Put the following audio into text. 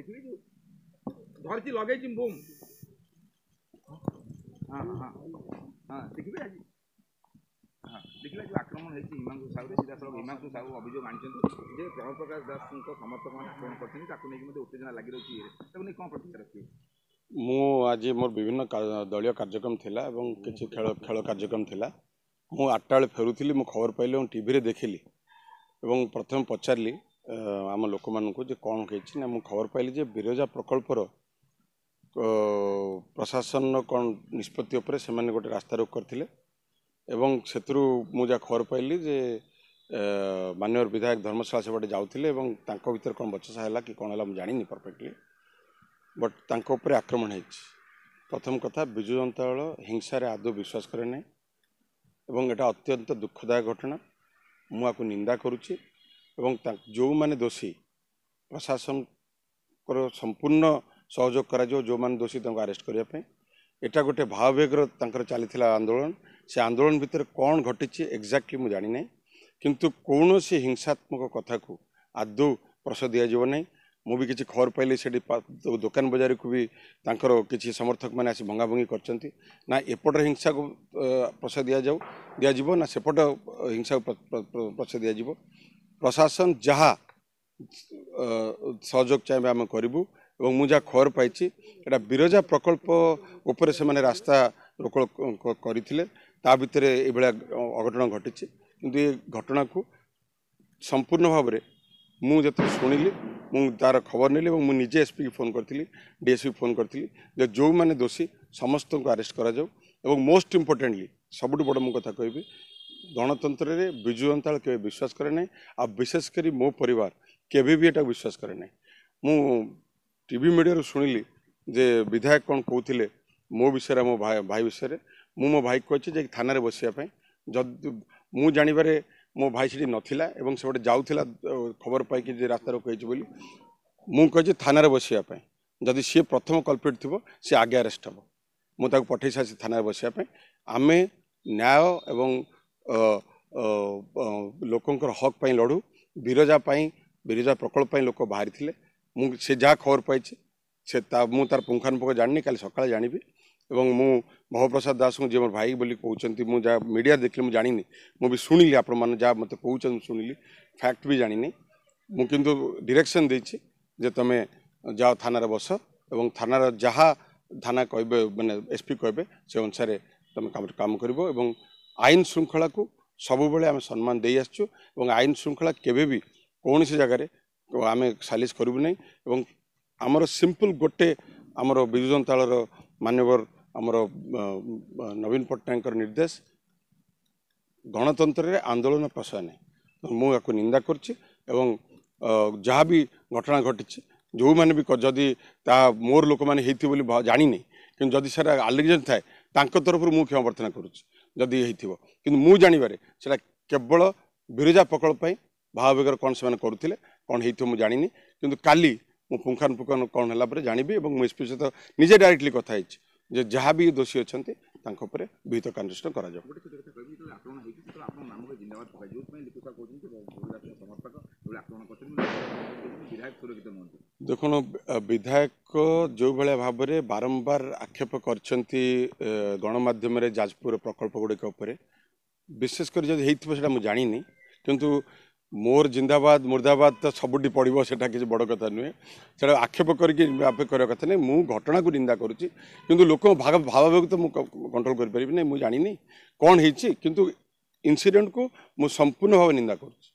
देखिए जो धरती लगे बुम हाँ हाँ हाँ देखिए आज हाँ देखिए जो आक्रमण होती हिमांशु साहू सीधा सड़क हिमांशु साहू अभियोग आनी प्रभु प्रकाश दास समर्थक मैंने आक्रमण करते उत्तेजना लगी रही है कौन प्रतिक्रिया रखिए मु आज मोर विभिन्न दलीय कार्यक्रम थिला एवं किसी खेल खेल कार्यक्रम थिला मु 8टा बेले फेरुली मु खबर पाइली और टीवी रे देखिली एवं प्रथम पचारि आम लोक मानू जे कौन होती ना मु खबर पाइली जे बिरजा प्रकल्पर प्रशासन कौन निष्पत्ति उपरे से माने गोटे रास्ता रोक करथिले एवं सेतरु मु जा खबर पाइली जे माननीय विधायक धर्मशाला से बाटे जाउथिले एवं तांको भीतर कौन बचसा हैला कि कौन हैला मु जानिनी परफेक्टली बट तांको उपरे आक्रमण है। प्रथम कथा विजु जनता दल हिंसा रे आदौ विश्वास करे ना एवं एटा अत्यंत दुखदायक घटना मुझे निंदा करुच्ची एवं जो माने दोषी प्रशासन को संपूर्ण सहयोग करा जो माने दोषी अरेस्ट करने एटा गोटे भाववेगर चली आंदोलन से आंदोलन भितर कौन घटी एक्जाक्टली मुझे जानी ना किंतु कौन सी हिंसात्मक कथा को आदौ प्रश दिज्व ना मु भी किसी खबर पाइली से दुकान बजार को भी किसी समर्थक मैंने आसी भंगा भंगी कर ना एपट हिंसा को प्रश दिज्व ना सेपट हिंसा को प्रश दिज्व प्रशासन जहाँ सहयोग चाहिए आम करूँ और मुझे खबर पाई बिरजा प्रकल्प उपरे से माने रास्ता रोक करते भितर ये अघटन घटी किंतु ये घटना को संपूर्ण भाव में मुझे शुणिली मु तार खबर नेली और मुझे एसपी की फोन करी डीएसपी फोन करी जो मैंने दोषी समस्त को अरेस्ट करा मोस्ट इम्पोर्टेंटली सबुठ बड़ मु कथा कहबी गणतंत्र रे विजु जनता दल केवे विश्वास करे ना आ विशेषकर मो परिवार केवे भी एटा विश्वास करे ना मु टीवी मीडिया शुणिली जे विधायक कौन कहते मो विषय मो भाई विषय मो भाई कही थाना बसापी जब मु जानवे मो भाई से नथिला एवं से गोटे जाऊला खबर पाई रास्ता रोक बोली मुझे थाना बसापी जदि सी प्रथम कल्प्रिट थी सी आगे अरेस्ट हम मुझे पठे सारी थाना बसापी आम न्याय एवं लोकंर हक पाई लड़ू बिरजा प्रकल्प लोक बाहरी थे मुझे जहाँ खबर पाई से मुझे तार पुंखानुपुख जानी काली सकाଳେ जानिबी एवं मु भवप्रसाद दास को जी मोर भाई बोली कहते मुझे मीडिया देखली मुझे जानी मु भी शुणिली आपण मैंने जहाँ मत कहते शुणिली फैक्ट भी जानी मु किंतु डायरेक्शन देछि जे तमे जाओ थाना बस एवं थाना जहाँ थाना कहे माने एसपी कहे से अनुसार तुम काम कर आईन श्रृंखला को सब बेले आम सम्मान दे आसुँ आईन श्रृंखला केवे भी कौन सी जगार आम सालिश करूँ ना आमर सिंपल गोटे आमर विजु जनता दल मान्यवर आमर नवीन पट्टनायक निर्देश गणतंत्र रे आंदोलन प्रश्रय नहीं मुझे निंदा करुच्ची जहाँ भी घटना घटी जो मैंने भी जदि मोर लोक मैंने जानी कि जदि सर आलिगेशन थाए तरफ मुझे क्षमा प्रार्थना करुच्ची कि मुझे जानवर से केवल बिरजा प्रकल्प भाववेगर कौन से करुले कौन हो जानी कि काली मु पुंखानुपुख कौन है जानवी और मुझे एसपी सहित निजे डायरेक्टली कथा जे जहाँ भी दोषी अच्छा विहित कार्यानुष्ठान करा देखो विधायक जो भाया भाव में बारंबार आक्षेप कर गणमाध्यम जाजपुर प्रकल्प गुड़िक विशेषकर जब होता मुझे जानी किंतु मोर जिंदाबाद मुर्दाबाद तो सबुटी पड़ो से किसी बड़ कथा नुहे से आक्षेप करके कथा नहीं मु घटना को निंदा करुच्ची किंतु लोक भावावेग तो मुझे कंट्रोल कर पारि मुझे जानी कौन होती किंतु इंसिडेंट को मु संपूर्ण भाव निंदा करुच्ची।